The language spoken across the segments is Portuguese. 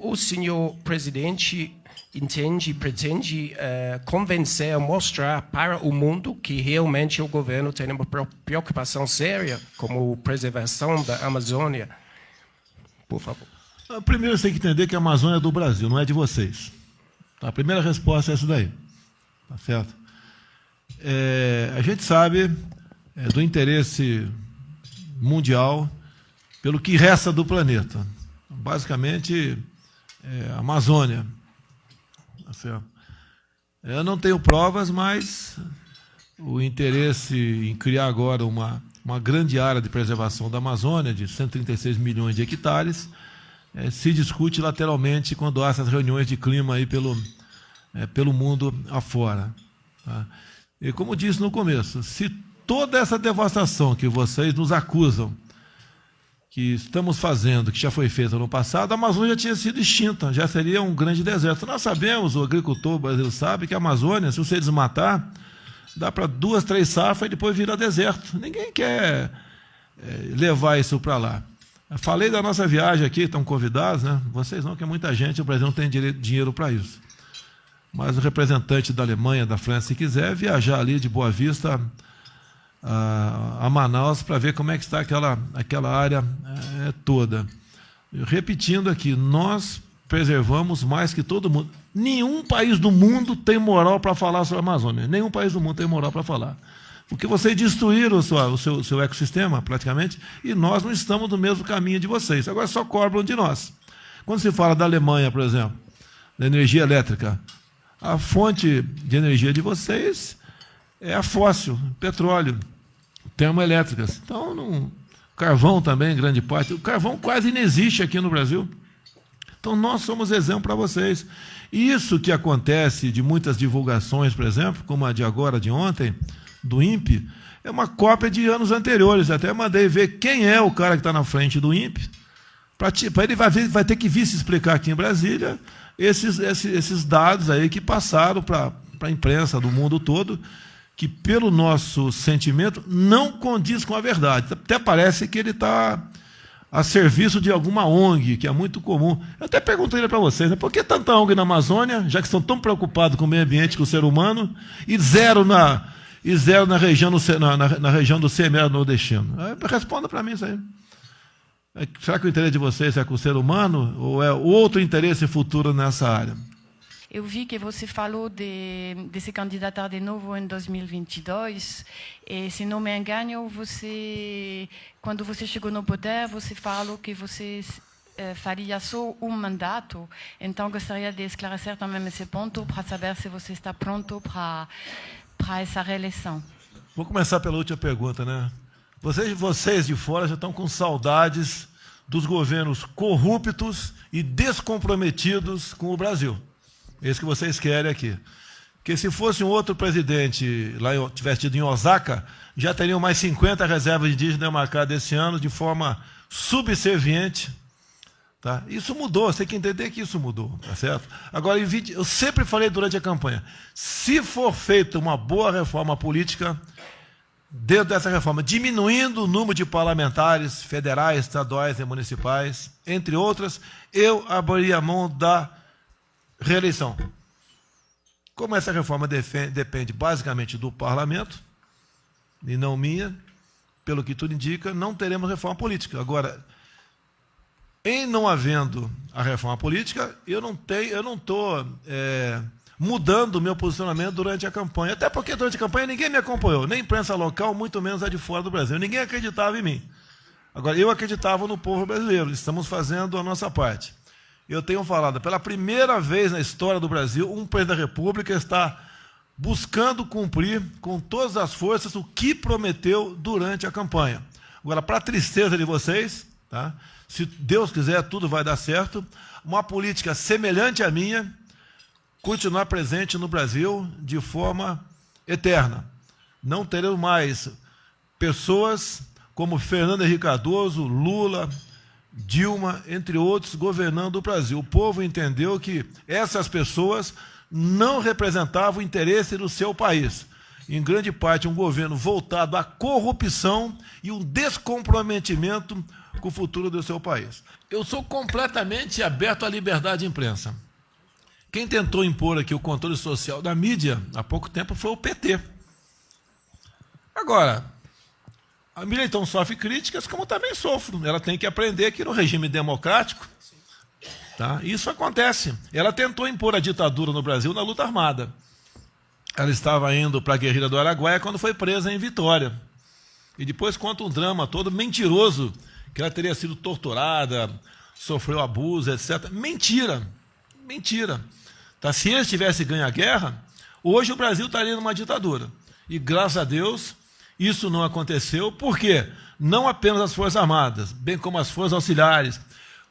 como o senhor presidente pretende convencer, mostrar para o mundo que realmente o governo tem uma preocupação séria com a preservação da Amazônia? Por favor. Primeiro, você tem que entender que a Amazônia é do Brasil, não é de vocês. A primeira resposta é essa daí. Tá certo? A gente sabe do interesse mundial pelo que resta do planeta. Basicamente, a Amazônia. Tá certo? Eu não tenho provas, mas o interesse em criar agora uma grande área de preservação da Amazônia, de 136 milhões de hectares, se discute lateralmente quando há essas reuniões de clima aí pelo mundo afora. Tá? E como disse no começo, se toda essa devastação que vocês nos acusam que estamos fazendo, que já foi feita no passado, a Amazônia já tinha sido extinta, já seria um grande deserto. Nós sabemos, o agricultor brasileiro sabe, que a Amazônia, se você desmatar, dá para 2, 3 safras e depois vira deserto. Ninguém quer levar isso para lá. Eu falei da nossa viagem aqui, estão convidados, né? Vocês não, que é muita gente, o Brasil não tem dinheiro para isso. Mas o representante da Alemanha, da França, se quiser, viajar ali de Boa Vista a Manaus para ver como é que está aquela área toda. Repetindo aqui, nós preservamos mais que todo mundo. Nenhum país do mundo tem moral para falar sobre a Amazônia. Nenhum país do mundo tem moral para falar. Porque vocês destruíram o seu ecossistema, praticamente, e nós não estamos no mesmo caminho de vocês. Agora só cobram de nós. Quando se fala da Alemanha, por exemplo, da energia elétrica, a fonte de energia de vocês é a fóssil, petróleo, termoelétricas. Então, carvão também, grande parte. O carvão quase não existe aqui no Brasil. Então, nós somos exemplo para vocês. Isso que acontece de muitas divulgações, por exemplo, como a de agora, de ontem, do INPE, é uma cópia de anos anteriores. Até mandei ver quem é o cara que está na frente do INPE. Ele vai ter que vir se explicar aqui em Brasília esses dados aí que passaram para a imprensa do mundo todo, que, pelo nosso sentimento, não condiz com a verdade. Até parece que ele está a serviço de alguma ONG, que é muito comum. Eu até perguntei para vocês, né, por que tanta ONG na Amazônia, já que estão tão preocupados com o meio ambiente, com o ser humano, e zero na região do semiárido-nordestino? Responda para mim isso aí. Será que o interesse de vocês é com o ser humano ou é outro interesse futuro nessa área? Eu vi que você falou de se candidatar de novo em 2022 e, se não me engano, quando você chegou no poder, você falou que você faria só um mandato. Então, gostaria de esclarecer também esse ponto para saber se você está pronto para essa reeleição. Vou começar pela última pergunta, né? Vocês de fora já estão com saudades dos governos corruptos e descomprometidos com o Brasil. Esse que vocês querem aqui. Porque se fosse um outro presidente, lá tivesse tido em Osaka, já teriam mais 50 reservas indígenas marcadas esse ano de forma subserviente. Tá? Isso mudou, você tem que entender que isso mudou, tá certo? Agora, eu sempre falei durante a campanha, se for feita uma boa reforma política, dentro dessa reforma, diminuindo o número de parlamentares federais, estaduais e municipais, entre outras, eu abriria a mão da reeleição. Como essa reforma depende basicamente do parlamento, e não minha, pelo que tudo indica, não teremos reforma política. Agora, em não havendo a reforma política, eu não estou mudando o meu posicionamento durante a campanha. Até porque durante a campanha ninguém me acompanhou, nem imprensa local, muito menos a de fora do Brasil. Ninguém acreditava em mim. Agora, eu acreditava no povo brasileiro. Estamos fazendo a nossa parte. Eu tenho falado, pela primeira vez na história do Brasil, um presidente da República está buscando cumprir com todas as forças o que prometeu durante a campanha. Agora, para a tristeza de vocês, tá? Se Deus quiser, tudo vai dar certo, uma política semelhante à minha continuar presente no Brasil de forma eterna. Não teremos mais pessoas como Fernando Henrique Cardoso, Lula, Dilma, entre outros, governando o Brasil. O povo entendeu que essas pessoas não representavam o interesse do seu país. em grande parte, um governo voltado à corrupção e um descomprometimento com o futuro do seu país. Eu sou completamente aberto à liberdade de imprensa. Quem tentou impor aqui o controle social da mídia há pouco tempo foi o PT. Agora, a mídia então sofre críticas, como também sofro. Ela tem que aprender que no regime democrático, tá, isso acontece. Ela tentou impor a ditadura no Brasil na luta armada. Ela estava indo para a guerrilha do Araguaia quando foi presa em Vitória. E depois conta um drama todo mentiroso, que ela teria sido torturada, sofreu abuso, etc. Mentira. Mentira. Tá? Se eles tivessem ganho a guerra, hoje o Brasil estaria numa ditadura. E, graças a Deus, isso não aconteceu. Por quê? Não apenas as Forças Armadas, bem como as Forças Auxiliares,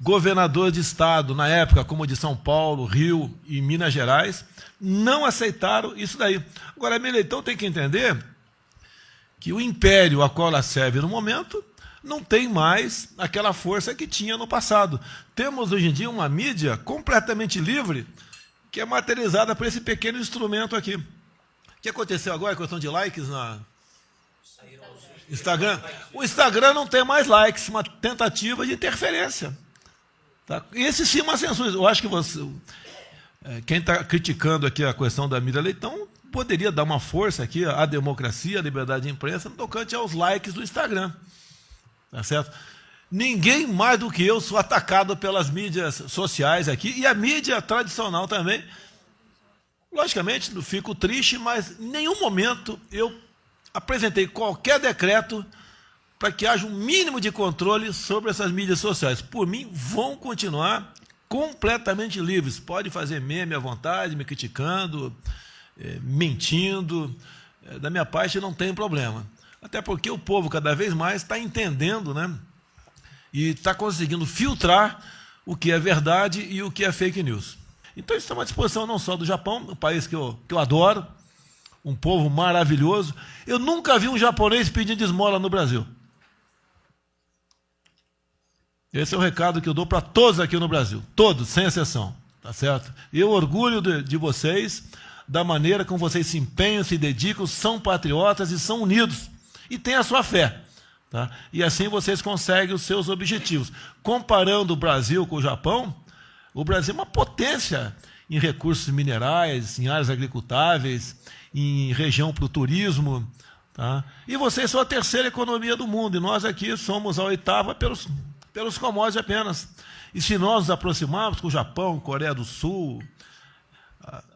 governadores de Estado, na época, como de São Paulo, Rio e Minas Gerais, não aceitaram isso daí. Agora, a Mileitão tem que entender que o império a qual ela serve no momento não tem mais aquela força que tinha no passado. Temos hoje em dia uma mídia completamente livre, que é materializada por esse pequeno instrumento aqui. O que aconteceu agora, a questão de likes na Instagram? O Instagram não tem mais likes, uma tentativa de interferência. Tá? Esse sim é uma censura. Eu acho que você, quem está criticando aqui a questão da Mira Leitão poderia dar uma força aqui à democracia, à liberdade de imprensa, no tocante aos likes do Instagram. Tá certo? Ninguém mais do que eu sou atacado pelas mídias sociais aqui, e a mídia tradicional também. Logicamente, fico triste, mas em nenhum momento eu apresentei qualquer decreto para que haja um mínimo de controle sobre essas mídias sociais. Por mim, vão continuar completamente livres. Pode fazer meme à vontade, me criticando, mentindo. Da minha parte, não tem problema. Até porque o povo, cada vez mais, está entendendo, né? E está conseguindo filtrar o que é verdade e o que é fake news. Então, isso está à disposição não só do Japão, um país que eu adoro, um povo maravilhoso. Eu nunca vi um japonês pedindo esmola no Brasil. Esse é o recado que eu dou para todos aqui no Brasil, todos, sem exceção, tá certo? Eu orgulho de vocês, da maneira como vocês se empenham, se dedicam, são patriotas e são unidos, e têm a sua fé. Tá? E assim vocês conseguem os seus objetivos. Comparando o Brasil com o Japão, o Brasil é uma potência em recursos minerais, em áreas agricultáveis, em região para o turismo. Tá? E vocês são a terceira economia do mundo, e nós aqui somos a oitava pelos commodities apenas. E se nós nos aproximarmos com o Japão, Coreia do Sul,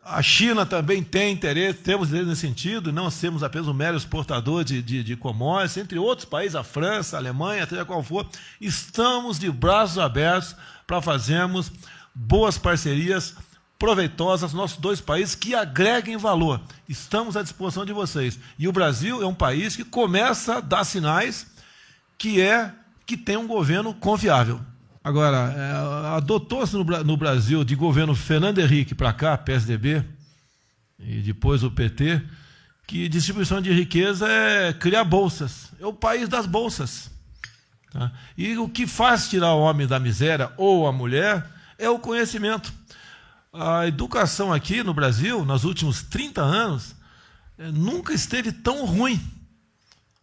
a China também tem interesse, temos interesse nesse sentido, não sermos apenas um mero exportador de commodities, entre outros países, a França, a Alemanha, seja qual for, estamos de braços abertos para fazermos boas parcerias proveitosas, nossos dois países que agreguem valor. Estamos à disposição de vocês. E o Brasil é um país que começa a dar sinais que tem um governo confiável. Agora, adotou-se no Brasil, de governo Fernando Henrique para cá, PSDB, e depois o PT, que distribuição de riqueza é criar bolsas. É o país das bolsas. Tá? E o que faz tirar o homem da miséria, ou a mulher, é o conhecimento. A educação aqui no Brasil, nos últimos 30 anos, nunca esteve tão ruim.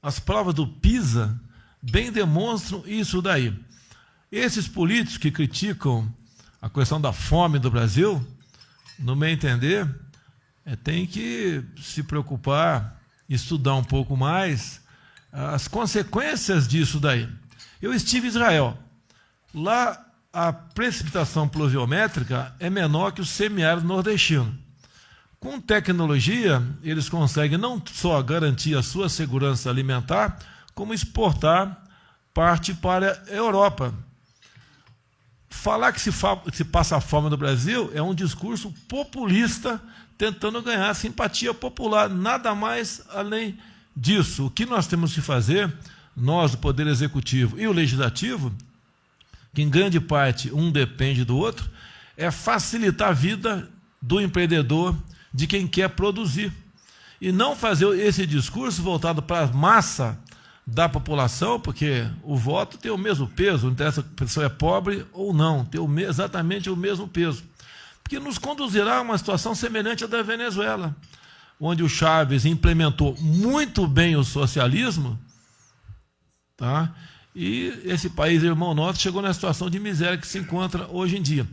As provas do PISA bem demonstram isso daí. Esses políticos que criticam a questão da fome do Brasil, no meu entender, tem que se preocupar, estudar um pouco mais as consequências disso daí. Eu estive em Israel. Lá, a precipitação pluviométrica é menor que o semiárido nordestino. Com tecnologia, eles conseguem não só garantir a sua segurança alimentar, como exportar parte para a Europa. Falar que se passa fome no Brasil é um discurso populista tentando ganhar simpatia popular, nada mais além disso. O que nós temos que fazer, nós, o Poder Executivo e o Legislativo, que em grande parte um depende do outro, é facilitar a vida do empreendedor, de quem quer produzir. E não fazer esse discurso voltado para a massa da população, porque o voto tem o mesmo peso, não interessa se a pessoa é pobre ou não, tem exatamente o mesmo peso. Porque nos conduzirá a uma situação semelhante à da Venezuela. onde o Chaves implementou muito bem o socialismo, tá? E esse país, irmão nosso, chegou na situação de miséria que se encontra hoje em dia.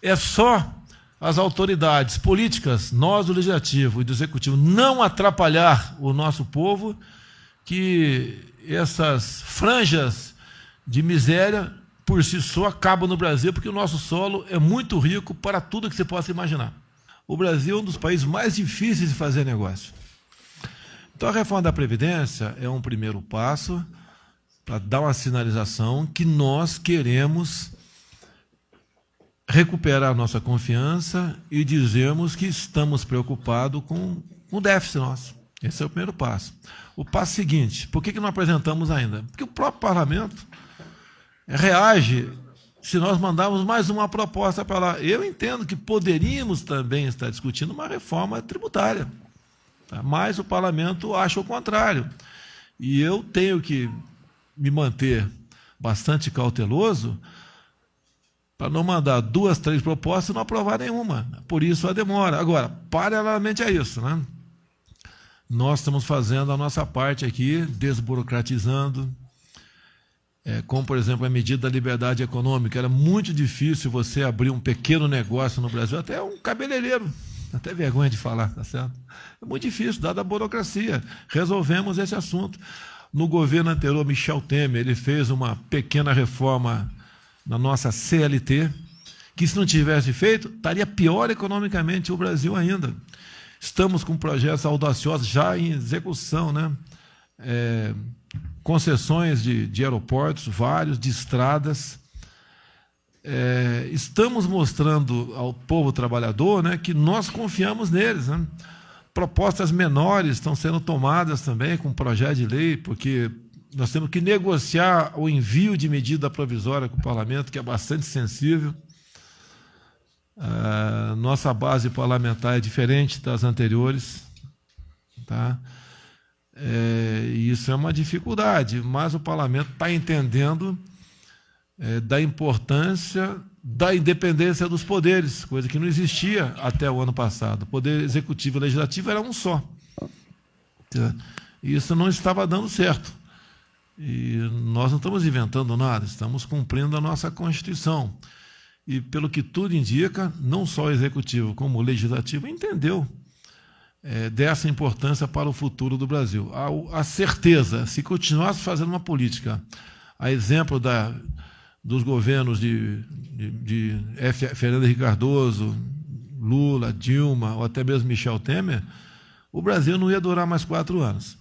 É só as autoridades políticas, nós do Legislativo e do Executivo, não atrapalhar o nosso povo, que essas franjas de miséria, por si só, acabam no Brasil, porque o nosso solo é muito rico para tudo que você possa imaginar. O Brasil é um dos países mais difíceis de fazer negócio. Então, a reforma da Previdência é um primeiro passo para dar uma sinalização que nós queremos recuperar a nossa confiança e dizermos que estamos preocupados com o déficit nosso. Esse é o primeiro passo. O passo seguinte, por que não apresentamos ainda? Porque o próprio parlamento reage se nós mandarmos mais uma proposta para lá. Eu entendo que poderíamos também estar discutindo uma reforma tributária, tá? Mas o parlamento acha o contrário. E eu tenho que me manter bastante cauteloso para não mandar 2, 3 propostas e não aprovar nenhuma. Por isso a demora. Agora, paralelamente a isso, né? Nós estamos fazendo a nossa parte aqui, desburocratizando, como, por exemplo, a medida da liberdade econômica. Era muito difícil você abrir um pequeno negócio no Brasil, até um cabeleireiro, até vergonha de falar, tá certo? É muito difícil, dada a burocracia. Resolvemos esse assunto. No governo anterior, Michel Temer, ele fez uma pequena reforma na nossa CLT, que se não tivesse feito, estaria pior economicamente o Brasil ainda. Estamos com projetos audaciosos já em execução, né? Concessões de aeroportos, vários, de estradas. Estamos mostrando ao povo trabalhador, né, que nós confiamos neles, né? Propostas menores estão sendo tomadas também com projeto de lei, porque nós temos que negociar o envio de medida provisória com o parlamento, que é bastante sensível. Nossa base parlamentar é diferente das anteriores, tá? E isso é uma dificuldade, mas o parlamento está entendendo da importância da independência dos poderes, coisa que não existia até o ano passado. O poder executivo e legislativo era um só. E isso não estava dando certo. E nós não estamos inventando nada, estamos cumprindo a nossa Constituição. E, pelo que tudo indica, não só o Executivo como o Legislativo entendeu dessa importância para o futuro do Brasil. A certeza, se continuasse fazendo uma política, a exemplo dos governos de Fernando Henrique Cardoso, Lula, Dilma, ou até mesmo Michel Temer, o Brasil não ia durar mais 4 anos.